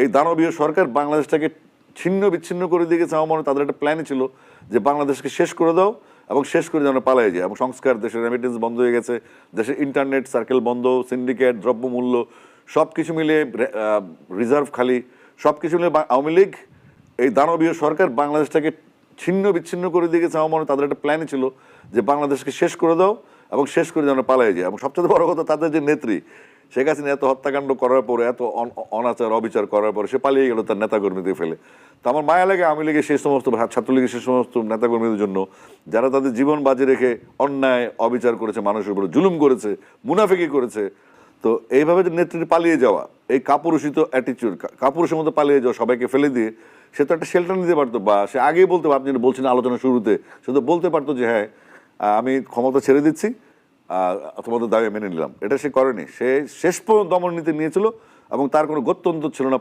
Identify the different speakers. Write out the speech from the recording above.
Speaker 1: এই দানবীয় সরকার বাংলাদেশটাকে ছিন্ন বিচ্ছিন্ন করে দিয়ে গেছে। আমার মনে হয় তাদের একটা প্ল্যানই ছিল যে বাংলাদেশকে শেষ করে দাও এবং শেষ করে যেন পালাই যায়। এবং সংস্কার, দেশের রেমিটেন্স বন্ধ হয়ে গেছে, দেশের ইন্টারনেট সার্কেল বন্ধ, সিন্ডিকেট, দ্রব্যমূল্য সব কিছু মিলে রিজার্ভ খালি, সব কিছু মিলে আওয়ামী লীগ এই দানবীয় সরকার বাংলাদেশটাকে ছিন্ন বিচ্ছিন্ন করে দিয়ে গেছে। আমার মনে হয় তাদের একটা প্ল্যানই ছিল যে বাংলাদেশকে শেষ করে দাও এবং শেষ করে যেন পালাই যায়। এবং সবচেয়ে বড় কথা, তাদের যে নেত্রী শেখ হাসিনা এত হত্যাকাণ্ড করার পরে, এত অনাচার অবিচার করার পরে সে পালিয়ে গেল তার নেতাকর্মীদের ফেলে। তো আমার মায়া লাগে আওয়ামী লীগের সেই সমস্ত, ছাত্রলীগের সেই সমস্ত নেতাকর্মীদের জন্য যারা তাদের জীবন বাজি রেখে অন্যায় অবিচার করেছে, মানুষের উপরে জুলুম করেছে, মুনাফিকি করেছে। তো এইভাবে যে নেত্রী পালিয়ে যাওয়া, এই কাপুরুষিত অ্যাটিচিউড, কাপুরুষের মতো পালিয়ে যাওয়া, সবাইকে ফেলে দিয়ে সে তো একটা শেল্টার নিতে পারতো, বা সে আগেই বলতে পারতো, আপনি বলছেন আলোচনা শুরুতে, সে তো বলতে পারতো যে হ্যাঁ আমি ক্ষমতা ছেড়ে দিচ্ছি, তোমাদের দাবি মেনে নিলাম। এটা সে করেনি। সে শেষ পর্যন্ত দমন নীতি নিয়েছিল এবং তার কোনো গত্যন্তর ছিল না